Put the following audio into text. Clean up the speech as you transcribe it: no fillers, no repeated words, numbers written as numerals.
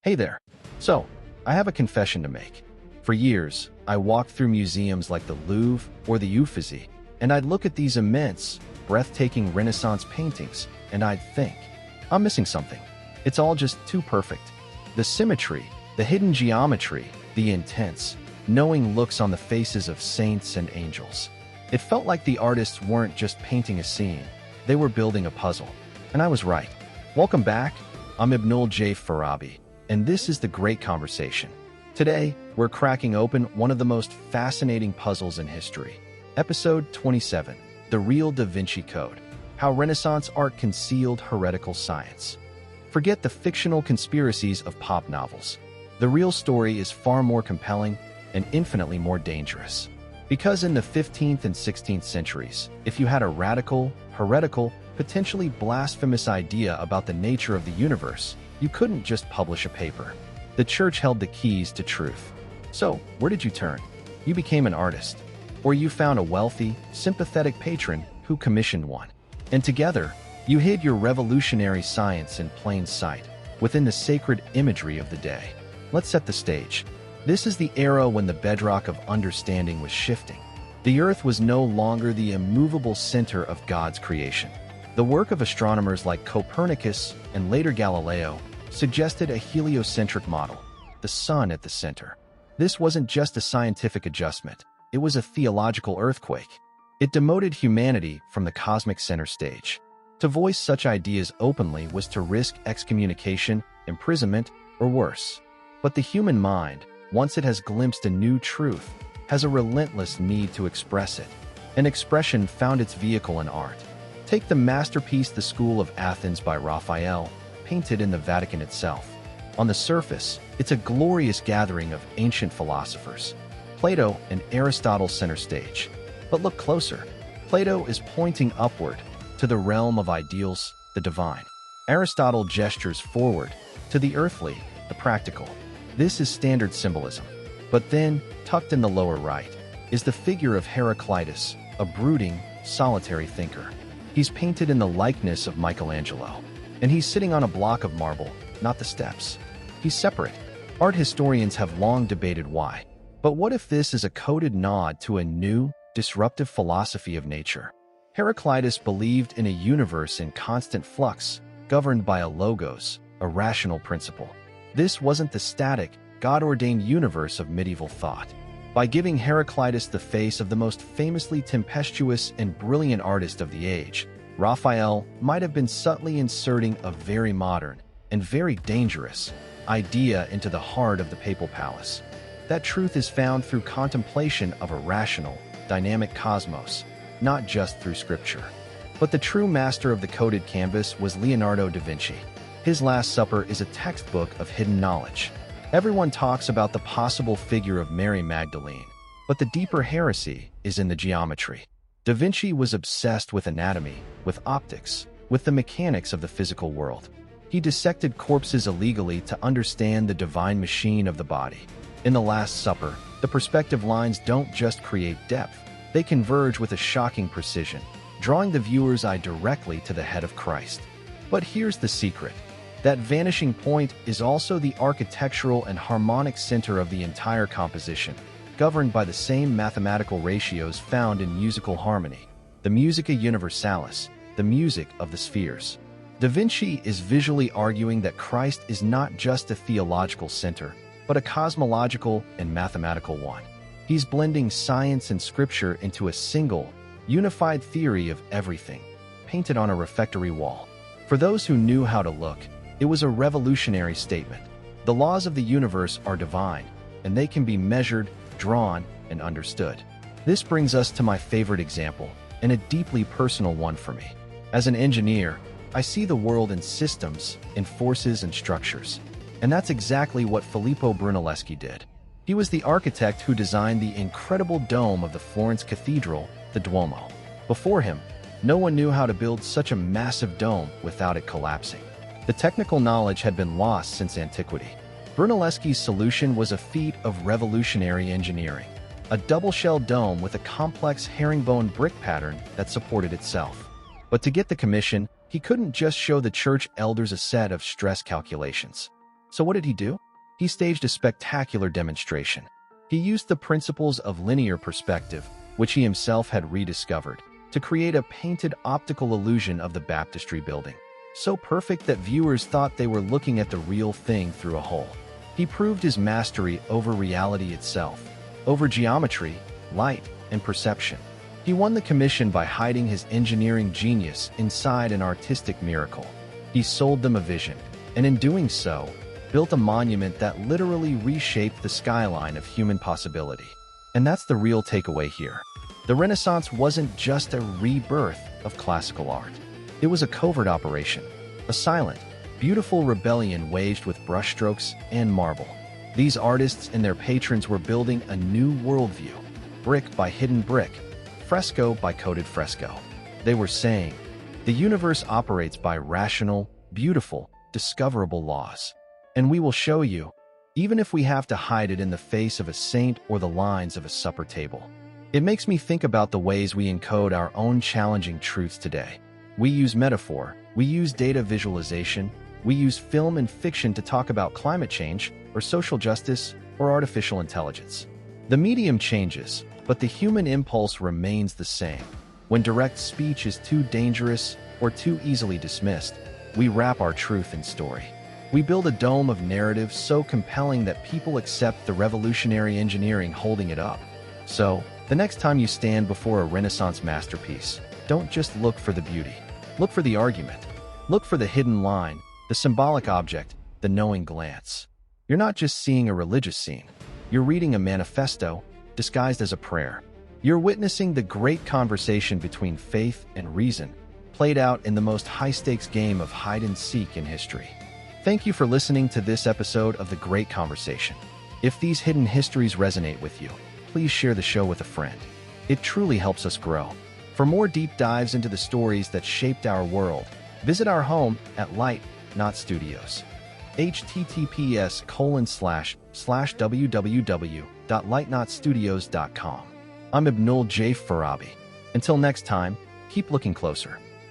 Hey there. So, I have a confession to make. For years, I walked through museums like the Louvre or the Uffizi, and I'd look at these immense, breathtaking Renaissance paintings, and I'd think, I'm missing something. It's all just too perfect. The symmetry, the hidden geometry, the intense, knowing looks on the faces of saints and angels. It felt like the artists weren't just painting a scene, they were building a puzzle. And I was right. Welcome back. I'm Ibnul J. Farabi, and this is The Great Conversation. Today, we're cracking open one of the most fascinating puzzles in history. Episode 27, The Real Da Vinci Code, How Renaissance Art Concealed Heretical Science. Forget the fictional conspiracies of pop novels. The real story is far more compelling and infinitely more dangerous. Because in the 15th and 16th centuries, if you had a radical, heretical, potentially blasphemous idea about the nature of the universe, you couldn't just publish a paper. The church held the keys to truth. So, where did you turn? You became an artist. Or you found a wealthy, sympathetic patron who commissioned one. And together, you hid your revolutionary science in plain sight, within the sacred imagery of the day. Let's set the stage. This is the era when the bedrock of understanding was shifting. The Earth was no longer the immovable center of God's creation. The work of astronomers like Copernicus and later Galileo suggested a heliocentric model, the sun at the center. This wasn't just a scientific adjustment, it was a theological earthquake. It demoted humanity from the cosmic center stage. To voice such ideas openly was to risk excommunication, imprisonment, or worse. But the human mind, once it has glimpsed a new truth, has a relentless need to express it. An expression found its vehicle in art. Take the masterpiece The School of Athens by Raphael, painted in the Vatican itself. On the surface, it's a glorious gathering of ancient philosophers. Plato and Aristotle center stage. But look closer. Plato is pointing upward, to the realm of ideals, the divine. Aristotle gestures forward, to the earthly, the practical. This is standard symbolism. But then, tucked in the lower right, is the figure of Heraclitus, a brooding, solitary thinker. He's painted in the likeness of Michelangelo, and he's sitting on a block of marble, not the steps. He's separate. Art historians have long debated why. But what if this is a coded nod to a new, disruptive philosophy of nature? Heraclitus believed in a universe in constant flux, governed by a logos, a rational principle. This wasn't the static, God-ordained universe of medieval thought. By giving Heraclitus the face of the most famously tempestuous and brilliant artist of the age, Raphael might have been subtly inserting a very modern and very dangerous idea into the heart of the papal palace. That truth is found through contemplation of a rational, dynamic cosmos, not just through scripture. But the true master of the coded canvas was Leonardo da Vinci. His Last Supper is a textbook of hidden knowledge. Everyone talks about the possible figure of Mary Magdalene, but the deeper heresy is in the geometry. Da Vinci was obsessed with anatomy, with optics, with the mechanics of the physical world. He dissected corpses illegally to understand the divine machine of the body. In the Last Supper, the perspective lines don't just create depth, they converge with a shocking precision, drawing the viewer's eye directly to the head of Christ. But here's the secret. That vanishing point is also the architectural and harmonic center of the entire composition, governed by the same mathematical ratios found in musical harmony, the musica universalis, the music of the spheres. Da Vinci is visually arguing that Christ is not just a theological center, but a cosmological and mathematical one. He's blending science and scripture into a single, unified theory of everything, painted on a refectory wall. For those who knew how to look, it was a revolutionary statement. The laws of the universe are divine, and they can be measured, drawn, and understood. This brings us to my favorite example, and a deeply personal one for me. As an engineer, I see the world in systems, in forces and structures. And that's exactly what Filippo Brunelleschi did. He was the architect who designed the incredible dome of the Florence Cathedral, the Duomo. Before him, no one knew how to build such a massive dome without it collapsing. The technical knowledge had been lost since antiquity. Brunelleschi's solution was a feat of revolutionary engineering, a double-shell dome with a complex herringbone brick pattern that supported itself. But to get the commission, he couldn't just show the church elders a set of stress calculations. So what did he do? He staged a spectacular demonstration. He used the principles of linear perspective, which he himself had rediscovered, to create a painted optical illusion of the baptistry building, so perfect that viewers thought they were looking at the real thing through a hole. He proved his mastery over reality itself, over geometry, light, and perception. He won the commission by hiding his engineering genius inside an artistic miracle. He sold them a vision, and in doing so, built a monument that literally reshaped the skyline of human possibility. And that's the real takeaway here. The Renaissance wasn't just a rebirth of classical art. It was a covert operation, a silent, beautiful rebellion waged with brushstrokes and marble. These artists and their patrons were building a new worldview, brick by hidden brick, fresco by coded fresco. They were saying, the universe operates by rational, beautiful, discoverable laws. And we will show you, even if we have to hide it in the face of a saint or the lines of a supper table. It makes me think about the ways we encode our own challenging truths today. We use metaphor, we use data visualization, we use film and fiction to talk about climate change, or social justice, or artificial intelligence. The medium changes, but the human impulse remains the same. When direct speech is too dangerous or too easily dismissed, we wrap our truth in story. We build a dome of narrative so compelling that people accept the revolutionary engineering holding it up. So, the next time you stand before a Renaissance masterpiece, don't just look for the beauty. Look for the argument. Look for the hidden line, the symbolic object, the knowing glance. You're not just seeing a religious scene. You're reading a manifesto disguised as a prayer. You're witnessing the great conversation between faith and reason, played out in the most high-stakes game of hide-and-seek in history. Thank you for listening to this episode of The Great Conversation. If these hidden histories resonate with you, please share the show with a friend. It truly helps us grow. For more deep dives into the stories that shaped our world, visit our home at Light Not Studios. https://www.lightnotstudios.com. I'm Ibnul J. Farabi. Until next time, keep looking closer.